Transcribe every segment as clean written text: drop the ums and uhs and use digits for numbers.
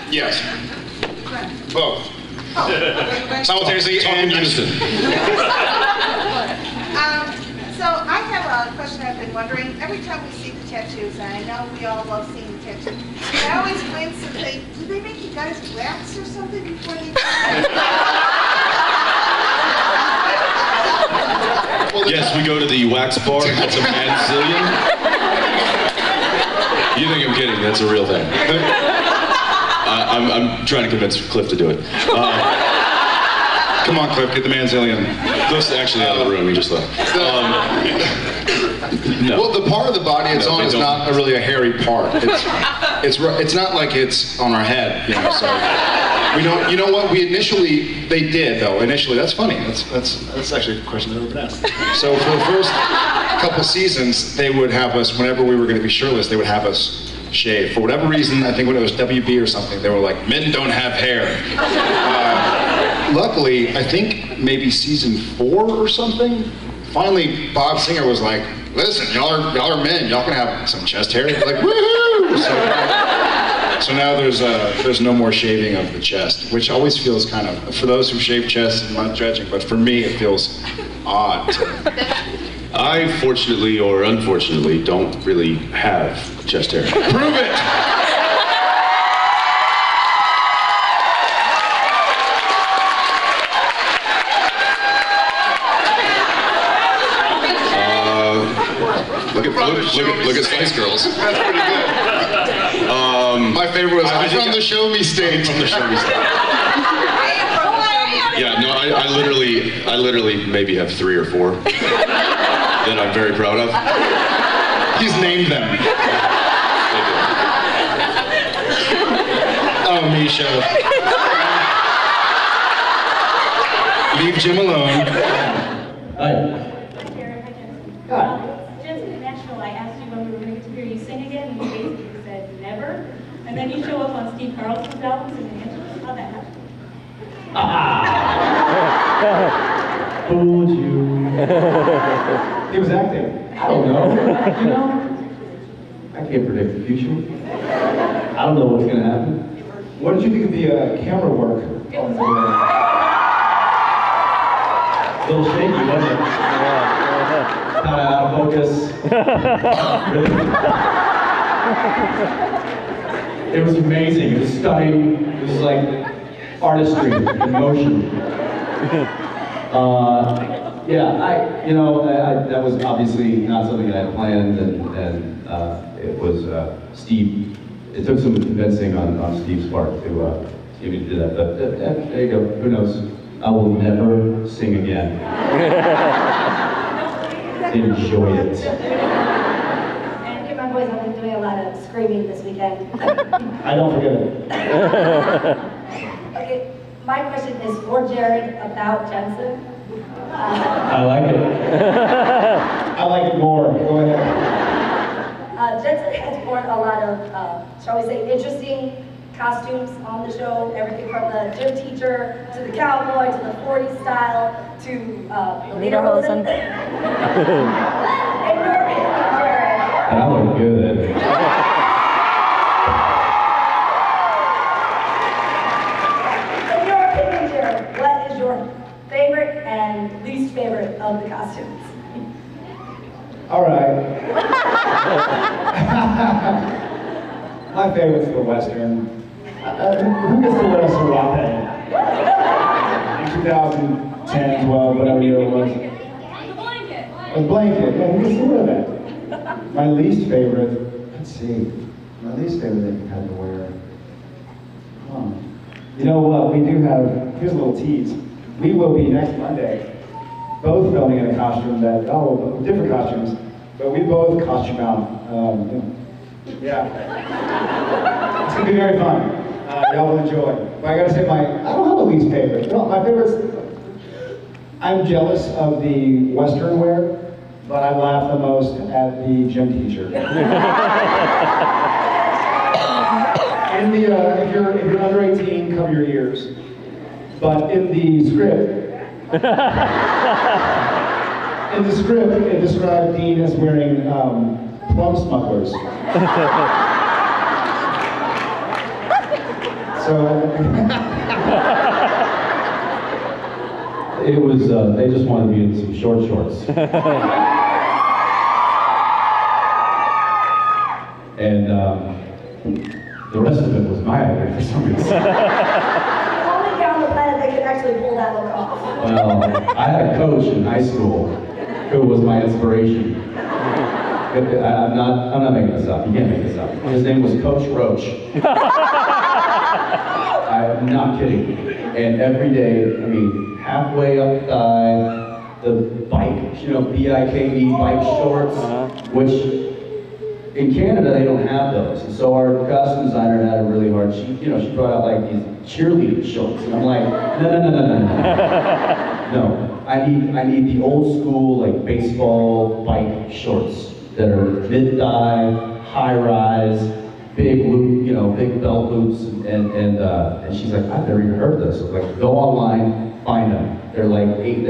Yes. Both. Simultaneously and unison. So I have a question I've been wondering. Every time we see the tattoos, and I know we all love seeing the tattoos, I always glance and think, do they make you guys wax or something before they do Yes, we go to the wax bar. It's a Manzillion. You think I'm kidding? That's a real thing. I'm trying to convince Cliff to do it. Come on, Cliff, get the Manzillion. Cliff's actually out of the room. He just left. No. Well, the part of the body it's on is not really a hairy part. It's not like it's on our head, you know. So we don't. You know what? They did though. Initially, that's funny. That's actually a question I've never been asked. So for the first couple seasons, they would have us whenever we were going to be shirtless. They would have us shave. For whatever reason, I think when it was WB or something, they were like, men don't have hair. Luckily, I think maybe season 4 or something, finally Bob Singer was like, listen, y'all are men, y'all can have some chest hair. Like, woohoo! So now there's no more shaving of the chest, which always feels kind of, for those who shave chests, I'm not judging, but for me it feels odd. I, fortunately or unfortunately, don't really have chest hair. Prove it! Look at Spice Girls. That's pretty good. My favorite was from the Show Me stage. From the Show Me stage. Yeah, no, I literally maybe have 3 or 4 that I'm very proud of. He's named them. Oh, Misha. Leave Jim alone. Hi. Hi. Jensen in Nashville, I asked you when we were going to hear you sing again, and you basically said never. And then you show up on Steve Carlson's albums in Angeles. How'd that happen? Fooled you. He was acting. I don't know. You know, I can't predict the future. I don't know what's going to happen. What did you think of the camera work? It was A little shaky, wasn't it? Kind of out of focus. Really? It was amazing. It was stunning. It was like artistry in motion. That was obviously not something that I planned, and it was Steve. It took some convincing on Steve's part to get me to do that. But there you go. Who knows? I will never sing again. Enjoy it. And Get My Boys, I've been doing a lot of screaming this weekend. I don't forget it. Okay, my question is for Jared about Jensen. I like it. I like it more. Go ahead. Jensen has worn a lot of, shall we say, interesting costumes on the show. Everything from the gym teacher to the cowboy to the 40s style to the lederhosen. I look good. In your opinion, Jared, what is your favorite and least favorite of the costumes? All right. My favorite's the Western. Who gets to wear a serape? In 2010, 12, whatever year it was. A blanket. Yeah, who gets to wear that? My least favorite, let's see. My least favorite that you had to wear. You know what? We do have, here's a little tease. We will be next Monday both filming in a costume that, different costumes, but we both costume out. Yeah. It's gonna be very fun. Y'all will enjoy. But I gotta say, I don't have a least favorite. No, my favorite's, I'm jealous of the Western wear, but I laugh the most at the gym teacher. In the, if you're under 18, cover your ears. But in the script, it described Dean as wearing plum smugglers. So. It was, they just wanted to be in some short shorts. And the rest of it was my idea for some reason. Only guy on the planet that could actually pull that look off. Well, I had a coach in high school who was my inspiration. I'm not making this up. You can't make this up. His name was Coach Roach. I'm not kidding. And every day, I mean, halfway up the bike, you know, B-I-K-E bike shorts, which in Canada they don't have those. And so our costume designer had a really hard. She brought out like these cheerleading shorts, and I'm like, no. I need the old school like baseball bike shorts that are mid-thigh, high-rise, big loop, you know, big belt loops, and she's like, I've never even heard of this. I was like, go online, find them. They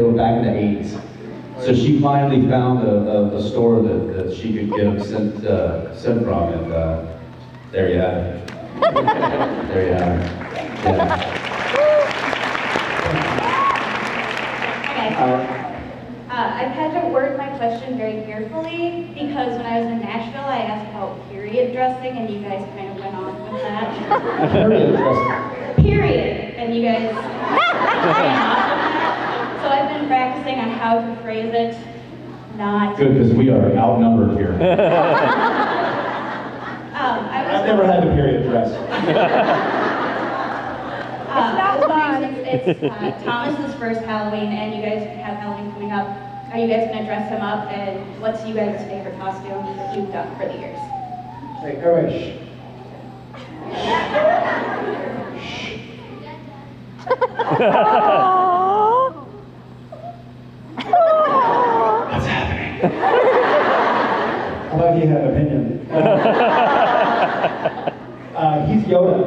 were back in the 80s. So she finally found a store that she could get them sent from, and there you have it. There you have it. Yeah. I've had to word my question very carefully because when I was in Nashville, I asked about period dressing, and you guys kind of went on with that. Period dressing. Period, and you guys went off with that. So I've been practicing on how to phrase it, not. Good, because we are outnumbered here. I've never had a period dress. It's Thomas's first Halloween, and you guys have Halloween coming up. Are you guys going to dress him up, and what's you guys' favorite costume that you've done for the years? Like, all right, shh. What's happening? How about you have an opinion? He's Yoda.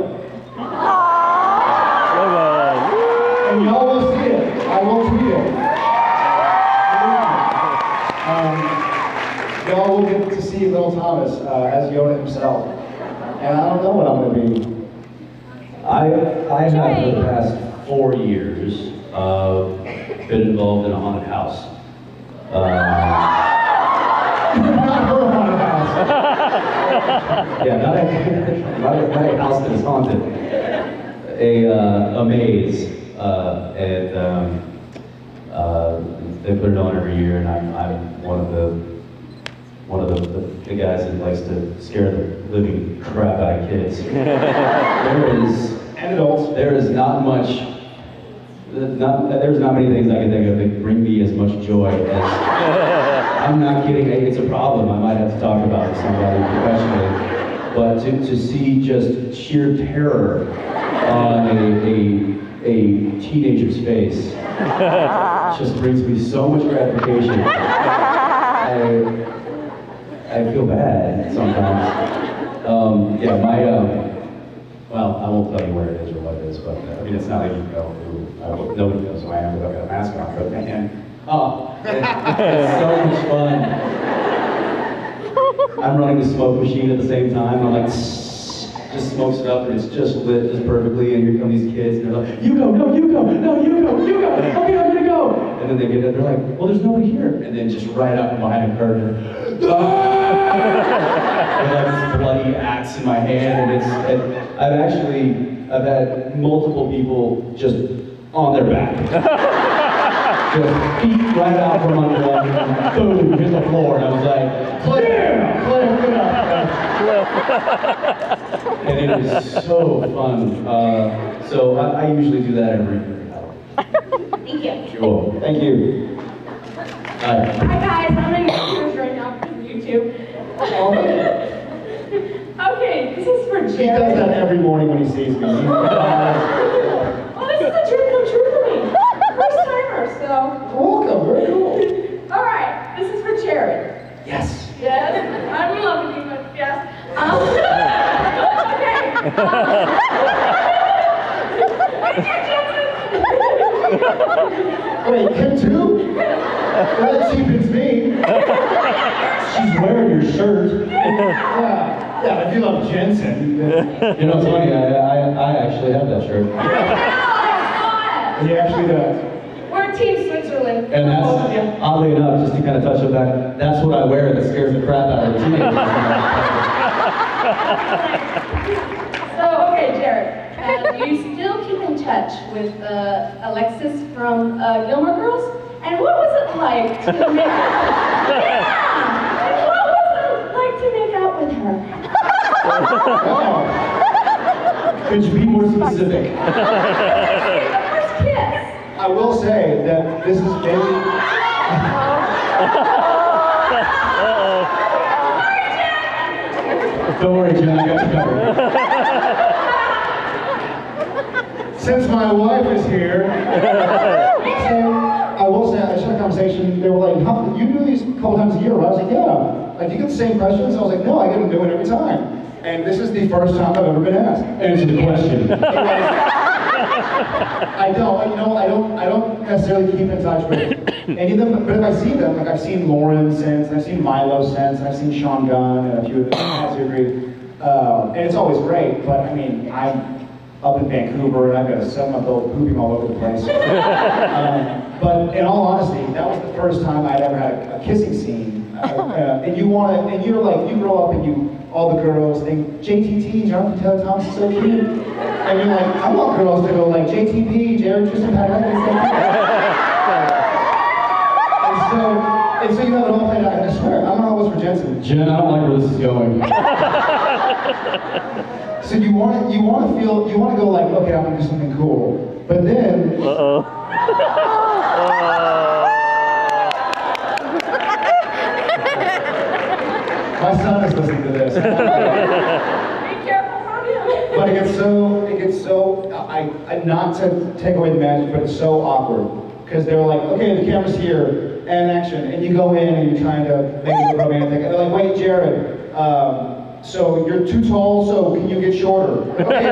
And y'all will see it. I will tweet it. Y'all will get to see little Thomas as Yoda himself. And I don't know what I'm going to be. I have for the past 4 years been involved in a haunted house. Yeah, not a house that is haunted. A maze, and they put it on every year, and I'm one of the guys that likes to scare the living crap out of kids. And adults. There's not many things I can think of that bring me as much joy as. I'm not kidding. It's a problem I might have to talk about with somebody professionally. But to see just sheer terror on a teenager's face just brings me so much gratification. I feel bad sometimes. Yeah, well, I won't tell you where it is or what it is, but I mean, it's not like you know nobody knows who I am without a mask on, but man, it's so much fun. I'm running the smoke machine at the same time. I'm like, just smokes it up, and it's just lit just perfectly. And here come these kids, and they're like, "You go, no, you go, no, you go, you go. Okay, I'm gonna go." And then they get in, they're like, "Well, there's nobody here." And then just right up from behind a curtain, and like this bloody axe in my hand, and I've had multiple people just on their back. Just feet right out from under them, and boom, hit the floor, and I was like, yeah, Cliff, get up. And it is so fun. So I usually do that every year. Thank you. Cool. Thank you. Hi. Hi guys, I'm in yours right now from YouTube. Okay, this is for Jared. He does that every morning when he sees me. Oh, this is a dream come true for me. First timer, so. Welcome, very cool. All right, this is for Jared. Yes. Yes, I'm loving you, but yes. Okay. Wait, him too? Well, that cheapens me. She's wearing your shirt. Yeah. Yeah, if you love Jensen. You know, it's funny, I actually have that shirt. He actually does. We're Team Switzerland. And that's, oddly enough, just to kind of touch on that, that's what I wear that scares the crap out of the teenagers. So, okay, Jared, do you still keep in touch with Alexis from Gilmore Girls? And what was it like to make what was it like to make out with her? Oh. Could you be more specific? The first kiss. I will say that this is maybe... Don't worry, Jen, I got you covered. Since my wife is here, so I will say, I just had a conversation, they were like, you do these a couple times a year, right? I was like, yeah. Like, do you get the same questions? I was like, no, I get them doing it every time. And this is the first time I've ever been asked. Answer the question. I don't necessarily keep in touch with any of them, but if I see them, like I've seen Lauren since, and I've seen Milo since, and I've seen Sean Gunn, and a few of them, as you agree. And it's always great, but I mean, I'm up in Vancouver, and I've got a 7-month-old pooping all over the place. But in all honesty, that was the first time I'd ever had a kissing scene. And you grow up and all the girls think, JTT, Jonathan Taylor Thomas is so cute. And you're like, I want girls to go like, JTP, Jared, Tristan, Patrick, and so you have it all played out. I swear, I'm not always for Jensen. Jen, I don't like where this is going. So you want to go like, okay, I'm gonna do something cool. But then, my son is listening to this. Be careful from him. But it gets so, not to take away the magic, but it's so awkward. Because they're like, okay, the camera's here, and action. And you go in and you're trying to make it romantic. And they're like, wait, Jared, so you're too tall, so can you get shorter? Okay.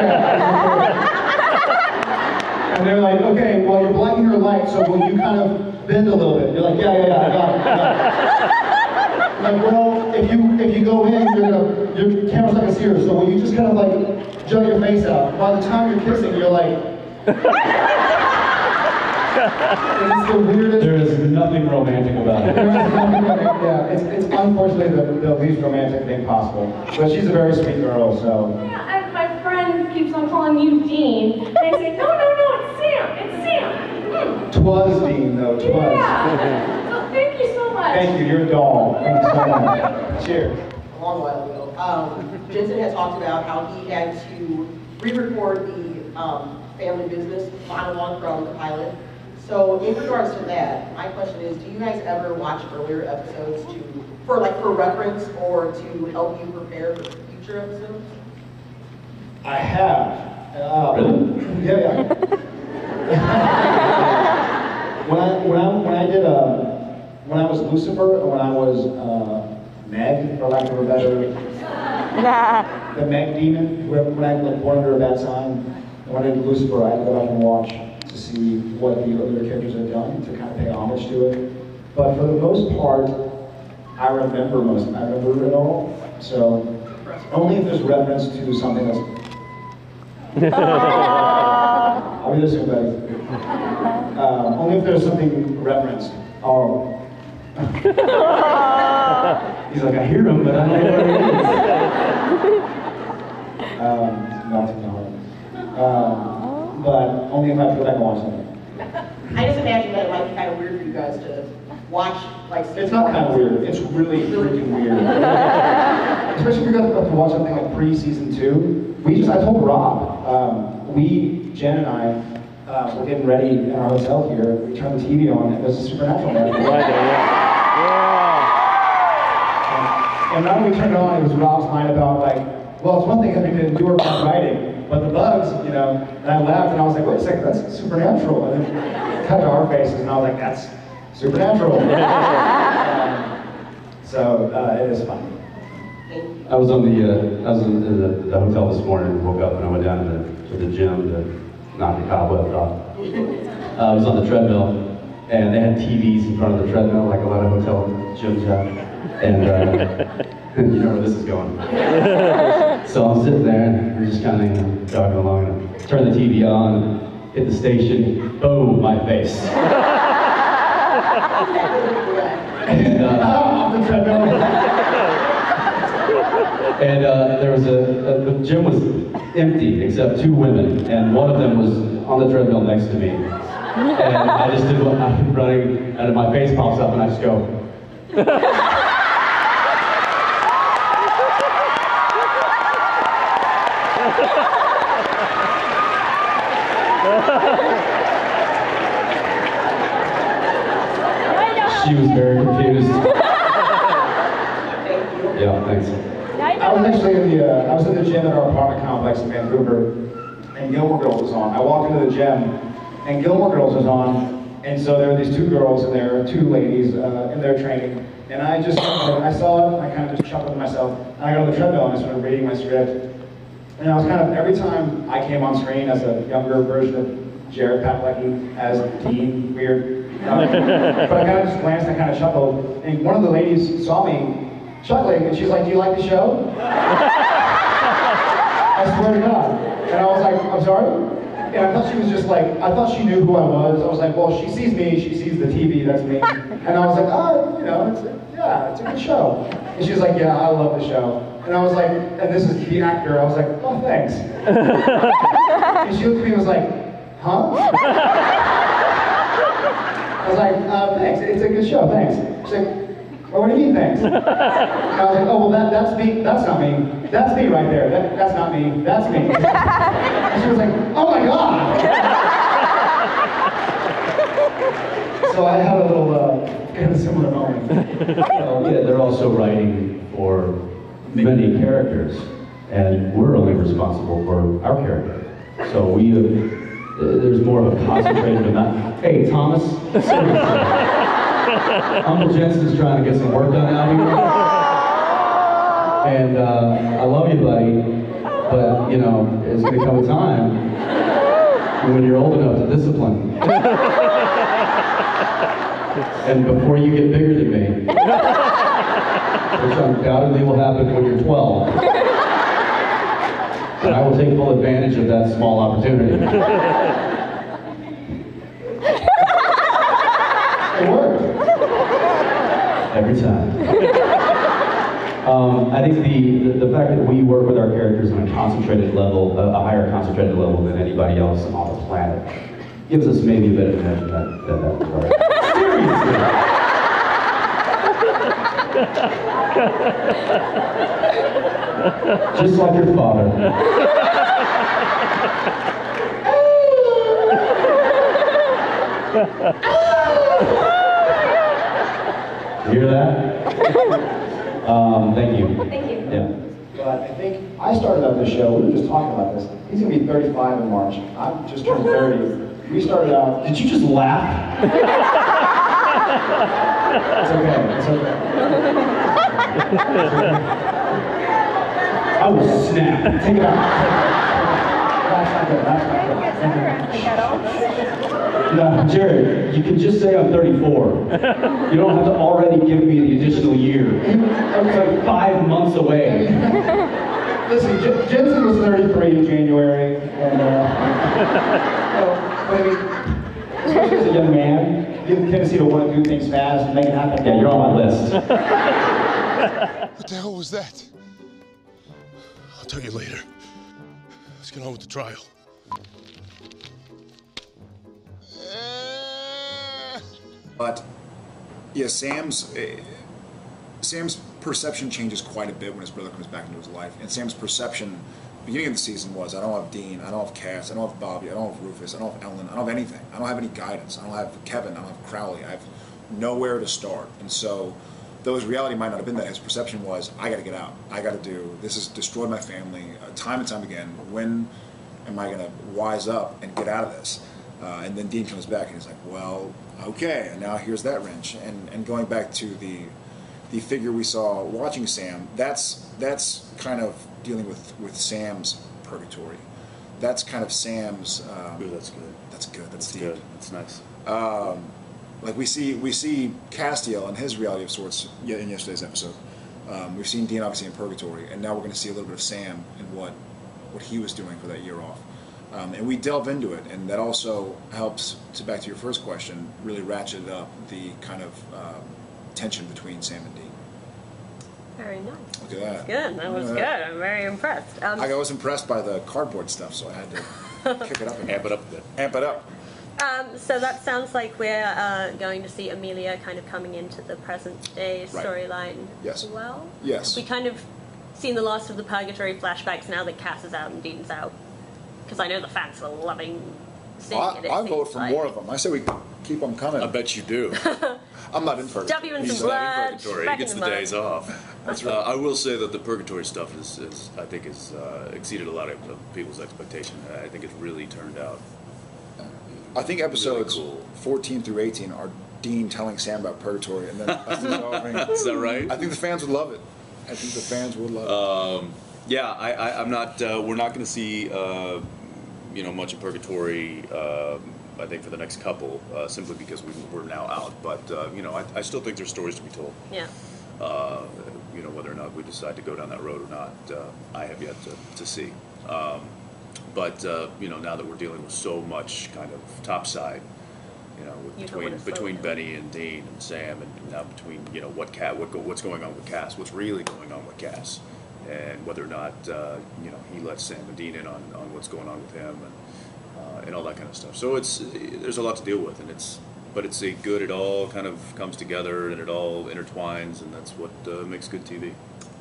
And they're like, okay, well, you're blocking her light, so will you kind of bend a little bit? You're like, yeah, I got it. Like, well, if you go in, your camera's not gonna see her, so will you just kind of like jut your face out? By the time you're kissing, you're like, it's the weirdest. There is nothing romantic about it. There is nothing romantic, yeah. It's unfortunately the least romantic thing possible. But she's a very sweet girl, so. Yeah, and my friend keeps on calling you Dean. And I say, no, it's Sam. It's Sam. Twas Dean, though. Twas. Yeah. So thank you so much. Thank you. You're a doll. Thank you so much. Cheers. A long while ago, Jensen had talked about how he had to re-record the family business monologue from the pilot. So in regards to that, my question is, do you guys ever watch earlier episodes for reference or to help you prepare for future episodes? I have. Really? Yeah. when I was Lucifer, or when I was Meg, for lack of a better, the Meg demon, when I was born under a bad sign, when I did Lucifer, I had to go back and watch to see what the other characters had done to kind of pay homage to it. But for the most part, I remember it all. So only if there's reference to something that's. I'll be listening, buddy. Only if there's something referenced. He's like, I hear him, but I don't know what it is. Not too hard. But only if I have to go back and watch something. I just imagine that it might be kind of weird for you guys to watch, like... It's not kind of weird. It's really freaking weird. Especially if you're going to have to watch something like pre-season 2. I told Rob, Jen and I, were getting ready in our hotel here. We turned the TV on, and there's a Supernatural movie. Right there, yeah. And right when we turned it on, it was Rob's line about like, well, it's one thing having to do our writing, but the bugs, and I laughed and I was like, wait a second, that's Supernatural. And then cut to our faces and I was like, that's Supernatural. So it is fun. I was in the hotel this morning and woke up and I went down to the gym to knock the cobwebs off. I was on the treadmill and they had TVs in front of the treadmill like a lot of hotel gyms have. And you know where this is going. So I'm sitting there, and we're just kind of jogging along, and I turn the TV on, hit the station, boom, my face. And, there was the gym was empty except 2 women, and one of them was on the treadmill next to me. And I just did what I'm running, and my face pops up, and I just go. She was very confused. Yeah, thanks. I was actually I was in the gym at our apartment complex in Vancouver, and Gilmore Girls was on. I walked into the gym, and Gilmore Girls was on, and so there were these 2 girls and there were 2 ladies in their training, and I saw it, and I kind of just chuckled to myself, and I got on the treadmill and I started reading my script, and I was kind of, every time I came on screen as a younger version of Jared Padalecki as Dean, weird, but I kind of just glanced and kind of chuckled, and one of the ladies saw me chuckling, and she's like, "Do you like the show?" I swear to God. And I was like, "I'm sorry?" And I thought she was just like, I thought she knew who I was. I was like, well, she sees me, she sees the TV, that's me. And I was like, oh, you know, it's a good show. And she was like, yeah, I love the show. And I was like, and this is the actor, I was like, oh, thanks. And she looked at me and was like, huh? I was like, thanks, it's a good show, thanks. She's like, well, what do you mean, thanks? And I was like, oh, well, that's me, that's not me. That's me right there, that's not me, that's me. And she was like, oh my God! So I had a little, kind of similar moment. Yeah, they're also writing for many characters, and we're only responsible for our character. So we have, there's more of a concentrated amount. Hey, Thomas, Uncle Jensen's trying to get some work done out here. And I love you, buddy, but, you know, there's going to come a time when you're old enough to discipline. And before you get bigger than me, which undoubtedly will happen when you're 12, and I will take full advantage of that small opportunity. It worked. Every time. I think the fact that we work with our characters on a concentrated level, a higher concentrated level than anybody else on the planet, gives us maybe a bit of an edge in that regard. Seriously! Just like your father. You hear that? Thank you. Thank you. Yeah. But I think I started out this show, we were just talking about this. He's going to be 35 in March. I've just turned 30. We started out... Did you just laugh? It's okay, it's okay. I will snap. Take it out. That's not good, that's not good. No, Jared, you can just say I'm 34. You don't have to already give me the additional year. It's like 5 months away. Listen, Jensen was 33 in January, and especially as a young man, you have a tendency to want to do things fast and make it happen. Yeah, you're on my list. What the hell was that? I'll tell you later. Let's get on with the trial. But yeah, Sam's perception changes quite a bit when his brother comes back into his life. And Sam's perception, beginning of the season, was I don't have Dean, I don't have Cass, I don't have Bobby, I don't have Rufus, I don't have Ellen, I don't have anything. I don't have any guidance. I don't have Kevin, I don't have Crowley. I have nowhere to start. And so, though his reality might not have been that, his perception was, I got to get out. I got to do, this has destroyed my family time and time again. When am I going to wise up and get out of this? And then Dean comes back and he's like, well, okay, and now here's that wrench. And going back to the figure we saw watching Sam, that's kind of dealing with Sam's purgatory. That's kind of Sam's... Ooh, that's good. That's good. That's deep. Good. That's nice. Like we see Castiel and his reality of sorts in yesterday's episode. We've seen Dean obviously in Purgatory, and now we're going to see a little bit of Sam and what he was doing for that year off. And we delve into it, and that also helps, back to your first question, really ratchet up the kind of tension between Sam and Dean. Very nice. Look at that. Good, that was good. I'm very impressed. I was impressed by the cardboard stuff, so I had to kick it up. Amp it up a bit. Amp it up. So that sounds like we're going to see Amelia kind of coming into the present day storyline as well. Yes. We kind of seen the last of the Purgatory flashbacks now that Cass is out and Dean's out. Because I know the fans are loving seeing it. I vote for more of them. I say we keep them coming. I bet you do. I'm not in Purgatory. Stop you in some blood. He gets the days off. That's right. I will say that the Purgatory stuff I think exceeded a lot of people's expectation. I think it's really turned out. I think episodes really cool. 14 through 18 are Dean telling Sam about Purgatory, and then Is that right? I think the fans would love it. I think the fans would love it. Yeah, I'm not. We're not going to see, much of Purgatory. I think for the next couple, simply because we're now out. But I still think there's stories to be told. Yeah. Whether or not we decide to go down that road or not, I have yet to see. But now that we're dealing with so much kind of topside, between Benny and Dean and Sam, and now between what's going on with Cass, what's really going on with Cass, and whether or not he lets Sam and Dean in on what's going on with him, and all that kind of stuff. So there's a lot to deal with, but it's a good. It all kind of comes together and it all intertwines, and that's what makes good TV.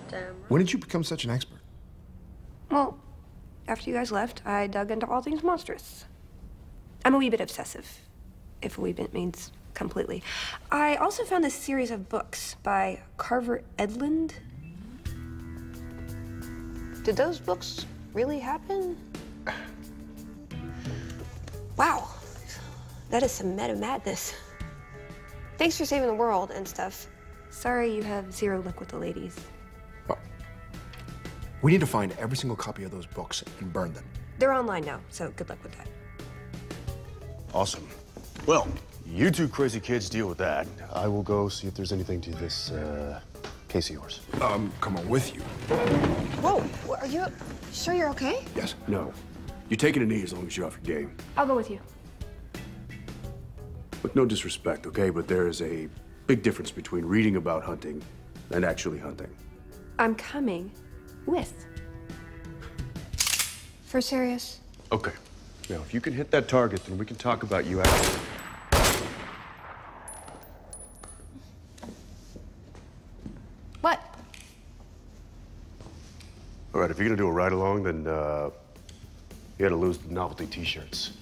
Damn. When did you become such an expert? Well, after you guys left, I dug into all things monstrous. I'm a wee bit obsessive, if a wee bit means completely. I also found this series of books by Carver Edlund. Did those books really happen? Wow, that is some meta madness. Thanks for saving the world and stuff. Sorry you have zero luck with the ladies. We need to find every single copy of those books and burn them. They're online now, so good luck with that. Awesome. Well, you two crazy kids deal with that. I will go see if there's anything to this case of yours. Come on with you. Whoa, are you sure you're okay? Yes. No. You're taking a knee as long as you're off your game. I'll go with you. Look, no disrespect, okay? But there is a big difference between reading about hunting and actually hunting. I'm coming with. For serious? Okay. Now, if you can hit that target, then we can talk about you after. What? All right, if you're gonna do a ride-along, then you gotta lose the novelty T-shirts.